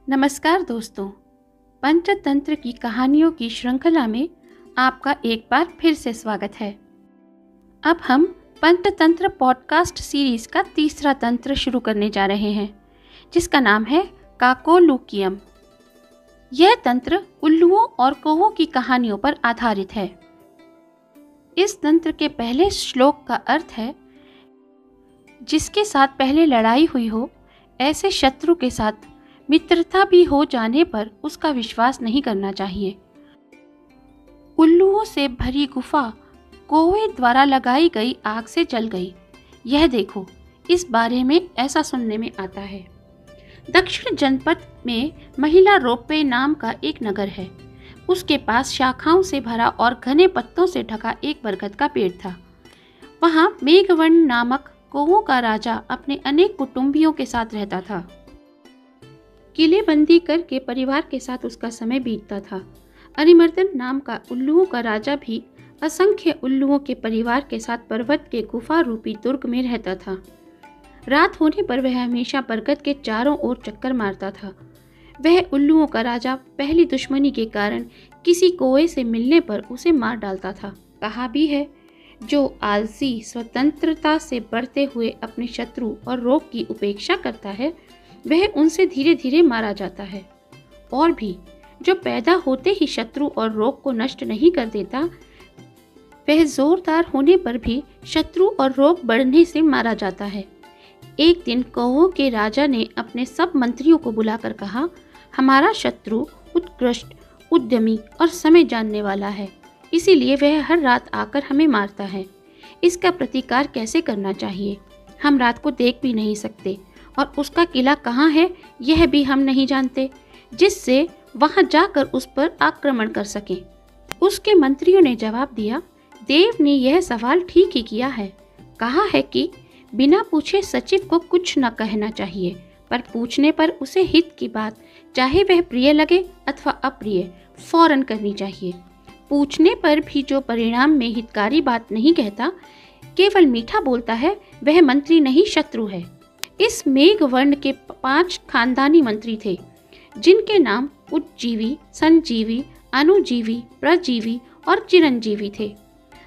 नमस्कार दोस्तों, पंचतंत्र की कहानियों की श्रृंखला में आपका एक बार फिर से स्वागत है। अब हम पंचतंत्र पॉडकास्ट सीरीज का तीसरा तंत्र शुरू करने जा रहे हैं, जिसका नाम है काकोलुकियम। यह तंत्र उल्लुओं और कौवों की कहानियों पर आधारित है। इस तंत्र के पहले श्लोक का अर्थ है, जिसके साथ पहले लड़ाई हुई हो, ऐसे शत्रु के साथ मित्रता भी हो जाने पर उसका विश्वास नहीं करना चाहिए। उल्लुओं से भरी गुफा कौवे द्वारा लगाई गई आग से जल गई। यह देखो, इस बारे में ऐसा सुनने में आता है। दक्षिण जनपद में महिला रोपे नाम का एक नगर है। उसके पास शाखाओं से भरा और घने पत्तों से ढका एक बरगद का पेड़ था। वहां मेघवर्ण नामक कौवों का राजा अपने अनेक कुटुंबियों के साथ रहता था। किलेबंदी करके परिवार के साथ उसका समय बीतता था। अरिमर्दन नाम का उल्लुओं का राजा भी असंख्य उल्लुओं के परिवार के साथ पर्वत के गुफा रूपी दुर्ग में रहता था। रात होने पर वह हमेशा बरगद के चारों ओर चक्कर मारता था। वह उल्लुओं का राजा पहली दुश्मनी के कारण किसी कौवे से मिलने पर उसे मार डालता था। कहा भी है, जो आलसी स्वतंत्रता से बढ़ते हुए अपने शत्रु और रोग की उपेक्षा करता है, वह उनसे धीरे धीरे मारा जाता है। और भी, जो पैदा होते ही शत्रु और रोग को नष्ट नहीं कर देता, वह जोरदार होने पर भी शत्रु और रोग बढ़ने से मारा जाता है। एक दिन कौवों के राजा ने अपने सब मंत्रियों को बुलाकर कहा, हमारा शत्रु उत्कृष्ट, उद्यमी और समय जानने वाला है, इसीलिए वह हर रात आकर हमें मारता है। इसका प्रतिकार कैसे करना चाहिए? हम रात को देख भी नहीं सकते और उसका किला कहाँ है यह भी हम नहीं जानते, जिससे वहां जाकर उस पर आक्रमण कर सकें। उसके मंत्रियों ने जवाब दिया, देव ने यह सवाल ठीक ही किया है। कहा है कि बिना पूछे सचिव को कुछ न कहना चाहिए, पर पूछने पर उसे हित की बात, चाहे वह प्रिय लगे अथवा अप्रिय, फौरन करनी चाहिए। पूछने पर भी जो परिणाम में हितकारी बात नहीं कहता, केवल मीठा बोलता है, वह मंत्री नहीं शत्रु है। इस मेघवर्ण के 5 खानदानी मंत्री थे, जिनके नाम उज्जीवी, संजीवी, अनुजीवी, प्रजीवी और चिरंजीवी थे।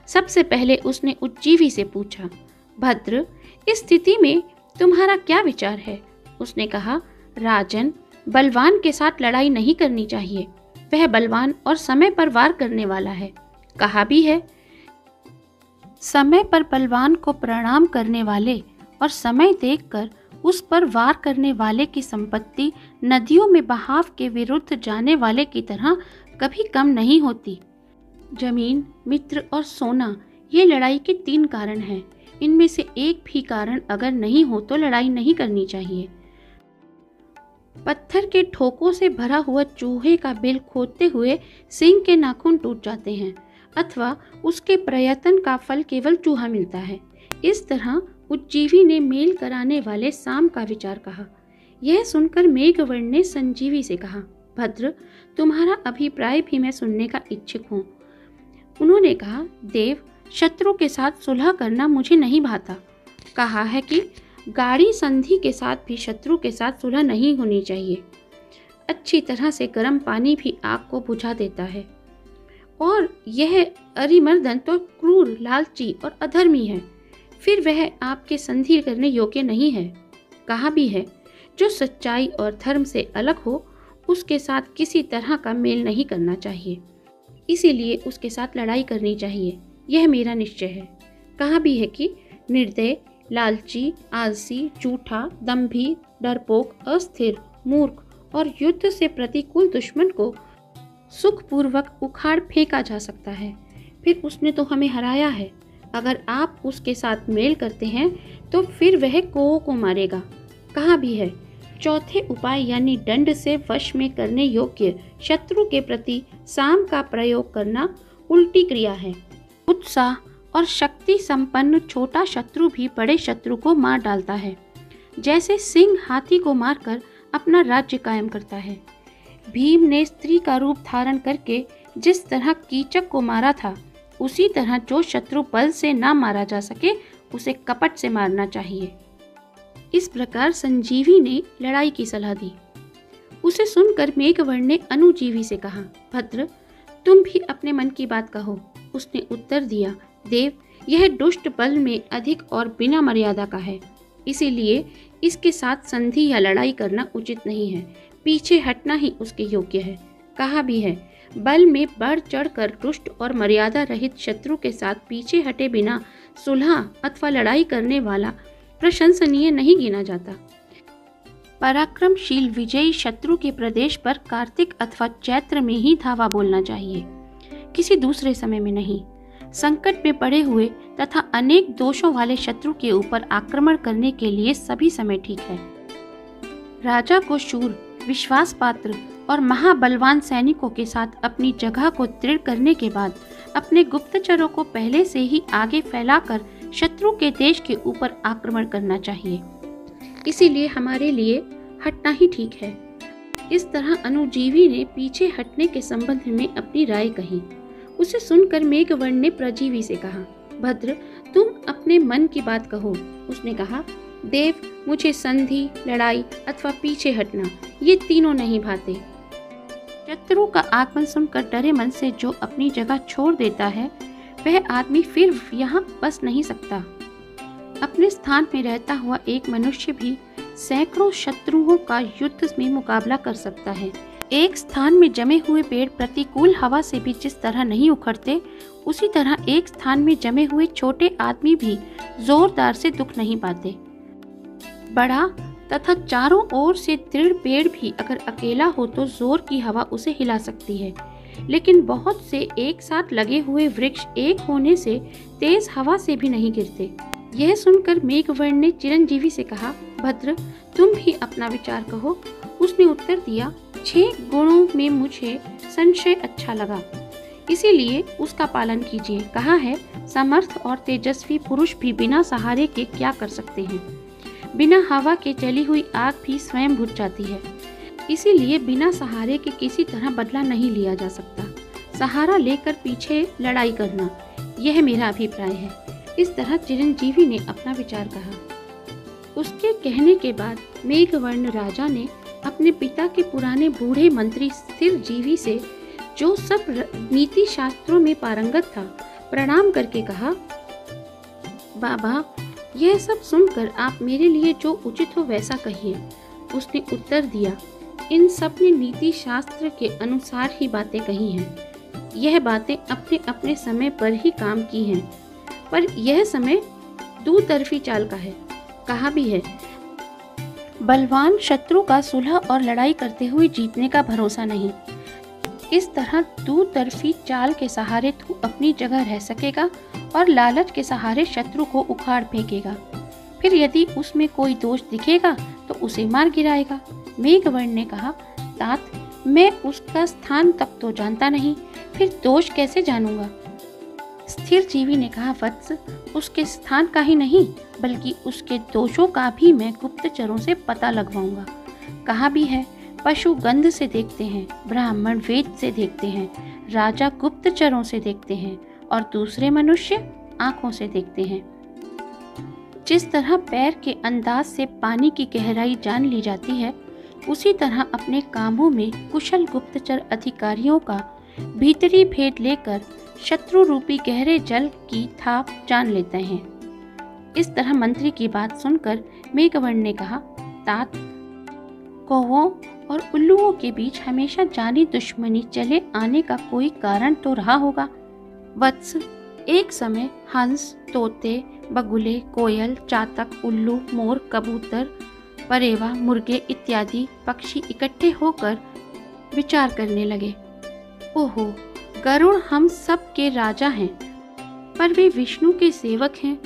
सबसे पहले उसने उज्जीवी से पूछा, भद्र, इस स्थिति में तुम्हारा क्या विचार है? उसने कहा, राजन, बलवान के साथ लड़ाई नहीं करनी चाहिए। वह बलवान और समय पर वार करने वाला है। कहा भी है, समय पर बलवान को प्रणाम करने वाले और समय देखकर उस पर वार करने वाले की संपत्ति नदियों में बहाव के विरुद्ध जाने वाले की तरह कभी कम नहीं होती। जमीन, मित्र और सोना, ये लड़ाई के 3 कारण हैं। इनमें से एक भी कारण अगर नहीं हो तो लड़ाई नहीं करनी चाहिए। पत्थर के ठोकों से भरा हुआ चूहे का बिल खोदते हुए सिंह के नाखून टूट जाते हैं, अथवा उसके प्रयत्न का फल केवल चूहा मिलता है। इस तरह उज्जीवी ने मेल कराने वाले साम का विचार कहा। यह सुनकर मेघवर्ण ने संजीवी से कहा, भद्र, तुम्हारा अभिप्राय भी मैं सुनने का इच्छुक हूँ। उन्होंने कहा, देव, शत्रु के साथ सुलह करना मुझे नहीं भाता। कहा है कि गाढ़ी संधि के साथ भी शत्रु के साथ सुलह नहीं होनी चाहिए। अच्छी तरह से गर्म पानी भी आग को बुझा देता है। और यह अरिमर्दन तो क्रूर, लालची और अधर्मी है, फिर वह आपके संधि करने योग्य नहीं है। कहा भी है, जो सच्चाई और धर्म से अलग हो, उसके साथ किसी तरह का मेल नहीं करना चाहिए, इसीलिए उसके साथ लड़ाई करनी चाहिए। यह मेरा निश्चय है। कहा भी है कि निर्दय, लालची, आलसी, झूठा, दंभी, डरपोक, अस्थिर, मूर्ख और युद्ध से प्रतिकूल दुश्मन को सुखपूर्वक उखाड़ फेंका जा सकता है। फिर उसने तो हमें हराया है। अगर आप उसके साथ मेल करते हैं तो फिर वह कौवों को मारेगा। कहा भी है, चौथे उपाय यानी दंड से वश में करने योग्य शत्रु के प्रति साम का प्रयोग करना उल्टी क्रिया है। उत्साह और शक्ति संपन्न छोटा शत्रु भी बड़े शत्रु को मार डालता है, जैसे सिंह हाथी को मारकर अपना राज्य कायम करता है। भीम ने स्त्री का रूप धारण करके जिस तरह कीचक को मारा था, उसी तरह जो शत्रु बल से ना मारा जा सके, उसे कपट से मारना चाहिए। इस प्रकार संजीवी ने लड़ाई की सलाह दी। उसे सुनकर मेघवर्ण ने अनुजीवी से कहा, भद्र, तुम भी अपने मन की बात कहो। उसने उत्तर दिया, देव, यह दुष्ट बल में अधिक और बिना मर्यादा का है, इसीलिए इसके साथ संधि या लड़ाई करना उचित नहीं है। पीछे हटना ही उसके योग्य है। कहा भी है, बल में बढ़ चढ़कर दुष्ट और मर्यादा रहित शत्रु के साथ पीछे हटे बिना सुलह अथवा लड़ाई करने वाला प्रशंसनीय नहीं गिना जाता। पराक्रमशील विजयी शत्रु के प्रदेश पर कार्तिक अथवा चैत्र में ही धावा बोलना चाहिए, किसी दूसरे समय में नहीं। संकट में पड़े हुए तथा अनेक दोषों वाले शत्रु के ऊपर आक्रमण करने के लिए सभी समय ठीक है। राजा को शूर, विश्वास पात्र और महाबलवान सैनिकों के साथ अपनी जगह को दृढ़ करने के बाद अपने गुप्तचरों को पहले से ही आगे फैलाकर शत्रु के देश के ऊपर आक्रमण करना चाहिए। इसीलिए हमारे लिए हटना ही ठीक है। इस तरह अनुजीवी ने पीछे हटने के संबंध में अपनी राय कही। उसे सुनकर मेघवर्ण ने प्रजीवी से कहा, भद्र, तुम अपने मन की बात कहो। उसने कहा, देव, मुझे संधि, लड़ाई अथवा पीछे हटना ये तीनों नहीं भाते। शत्रु का आगमन सुनकर डरे मन से जो अपनी जगह छोड़ देता है, वह आदमी फिर यहाँ बस नहीं सकता। अपने स्थान में रहता हुआ एक मनुष्य भी सैकड़ों शत्रुओं का युद्ध में मुकाबला कर सकता है। एक स्थान में जमे हुए पेड़ प्रतिकूल हवा से भी जिस तरह नहीं उखड़ते, उसी तरह एक स्थान में जमे हुए छोटे आदमी भी जोरदार से दुख नहीं पाते। बड़ा तथा चारों ओर से दृढ़ पेड़ भी अगर अकेला हो तो जोर की हवा उसे हिला सकती है, लेकिन बहुत से एक साथ लगे हुए वृक्ष एक होने से तेज हवा से भी नहीं गिरते। यह सुनकर मेघवर्ण ने चिरंजीवी से कहा, भद्र, तुम भी अपना विचार कहो। उसने उत्तर दिया, 6 गुणों में मुझे संशय अच्छा लगा, इसीलिए उसका पालन कीजिए। कहा है, समर्थ और तेजस्वी पुरुष भी बिना सहारे के क्या कर सकते हैं। बिना हवा के जली हुई आग भी स्वयं बुझ जाती है, इसीलिए बिना सहारे के किसी तरह बदला नहीं लिया जा सकता। सहारा लेकर पीछे लड़ाई करना, यह मेरा अभिप्राय है। इस तरह चिरंजीवी ने अपना विचार कहा। उसके कहने के बाद मेघवर्ण राजा ने अपने पिता के पुराने बूढ़े मंत्री स्थिरजीवी से, जो सब नीति शास्त्रों में पारंगत था, प्रणाम करके कहा, बाबा, यह सब सुनकर आप मेरे लिए जो उचित हो वैसा कहिए। उसने उत्तर दिया, इन सब ने नीति शास्त्र के अनुसार ही बातें कही हैं। यह बातें अपने अपने समय पर ही काम की हैं, पर यह समय दो तरफी चाल का है। कहा भी है, बलवान शत्रु का सुलह और लड़ाई करते हुए जीतने का भरोसा नहीं। इस तरह दो तरफी चाल के सहारे तू अपनी जगह रह सकेगा और लालच के सहारे शत्रु को उखाड़ फेंकेगा। फिर यदि उसमें कोई दोष दिखेगा तो उसे मार गिराएगा। मेघवर्ण ने कहा, तात, मैं उसका स्थान तक तो जानता नहीं, फिर दोष कैसे जानूंगा। स्थिरजीवी ने कहा, वत्स, उसके स्थान का ही नहीं बल्कि उसके दोषों का भी मैं गुप्तचरों से पता लगवाऊंगा। कहा भी है, पशु गंध से देखते हैं, ब्राह्मण वेद से देखते हैं, राजा गुप्तचरों से देखते हैं और दूसरे मनुष्य आंखों से देखते हैं। जिस तरह पैर के अंदाज से पानी की गहराई जान ली जाती है, उसी तरह अपने कामों में कुशल गुप्तचर अधिकारियों का भीतरी भेद लेकर शत्रु रूपी गहरे जल की थाप जान लेते हैं। इस तरह मंत्री की बात सुनकर मेघवर्ण ने कहा, तात, कौवों और उल्लुओं के बीच हमेशा जानी दुश्मनी चले आने का कोई कारण तो रहा होगा। वत्स, एक समय हंस, तोते, बगुले, कोयल, चातक, उल्लू, मोर, कबूतर, परेवा, मुर्गे इत्यादि पक्षी इकट्ठे होकर विचार करने लगे। ओहो, गरुड़ हम सब के राजा हैं, पर वे विष्णु के सेवक हैं,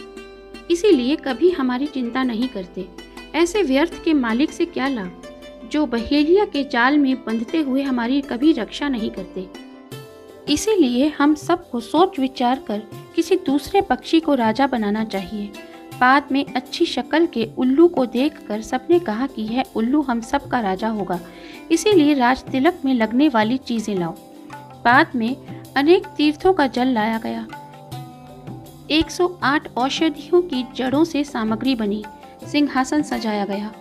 इसीलिए कभी हमारी चिंता नहीं करते। ऐसे व्यर्थ के मालिक से क्या लाभ, जो बहेलिया के जाल में बंधते हुए हमारी कभी रक्षा नहीं करते। इसीलिए हम सबको सोच विचार कर किसी दूसरे पक्षी को राजा बनाना चाहिए। बाद में अच्छी शक्ल के उल्लू को देखकर सबने कहा कि यह उल्लू हम सब का राजा होगा, इसीलिए राज तिलक में लगने वाली चीजें लाओ। बाद में अनेक तीर्थों का जल लाया गया। 108 औषधियों की जड़ों से सामग्री बनी, सिंहासन सजाया गया,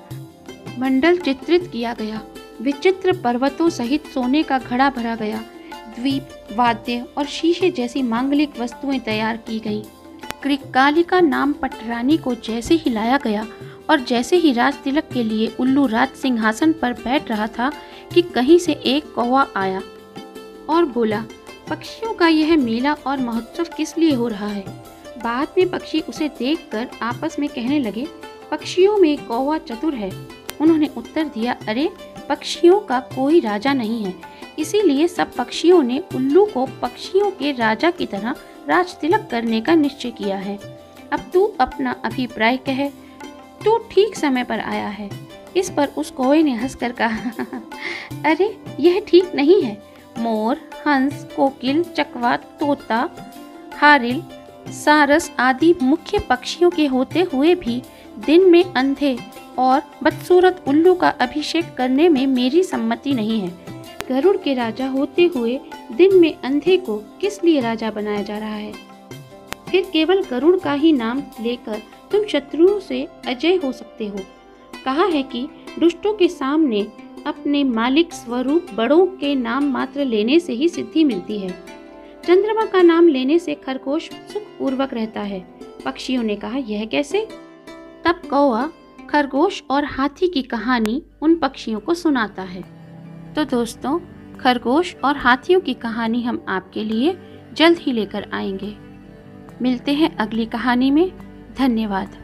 मंडल चित्रित किया गया, विचित्र पर्वतों सहित सोने का घड़ा भरा गया। द्वीप, वाद्य और शीशे जैसी मांगलिक वस्तुएं तैयार की गई। कृकालिका नाम पटरानी को जैसे ही लाया गया और जैसे ही राज तिलक के लिए उल्लू राज सिंहासन पर बैठ रहा था कि कहीं से एक कौवा आया और बोला, पक्षियों का यह मेला और महोत्सव किस लिए हो रहा है। बाद में पक्षी उसे देखकर आपस में कहने लगे, पक्षियों में कौवा चतुर है। उन्होंने उत्तर दिया, अरे पक्षियों का कोई राजा नहीं है, इसीलिए सब पक्षियों ने उल्लू को पक्षियों के राजा की तरह राज तिलक करने का निश्चय किया है। अब तू अपना अभिप्राय कह, तू ठीक समय पर आया है। इस पर उस कौवे ने हंसकर कहा, अरे यह ठीक नहीं है। मोर, हंस, कोकिल, चकवा, तोता, हारिल, सारस आदि मुख्य पक्षियों के होते हुए भी दिन में अंधे और बदसूरत उल्लू का अभिषेक करने में मेरी सम्मति नहीं है। गरुड़ के राजा होते हुए दिन में अंधे को किस लिए राजा बनाया जा रहा है? फिर केवल गरुड़ का ही नाम लेकर तुम शत्रुओं से अजय हो सकते हो। कहा है कि दुष्टों के सामने अपने मालिक स्वरूप बड़ों के नाम मात्र लेने से ही सिद्धि मिलती है। चंद्रमा का नाम लेने से खरगोश सुख पूर्वक रहता है। पक्षियों ने कहा, यह कैसे? तब कौवा खरगोश और हाथी की कहानी उन पक्षियों को सुनाता है। तो दोस्तों, खरगोश और हाथियों की कहानी हम आपके लिए जल्द ही लेकर आएंगे। मिलते हैं अगली कहानी में। धन्यवाद।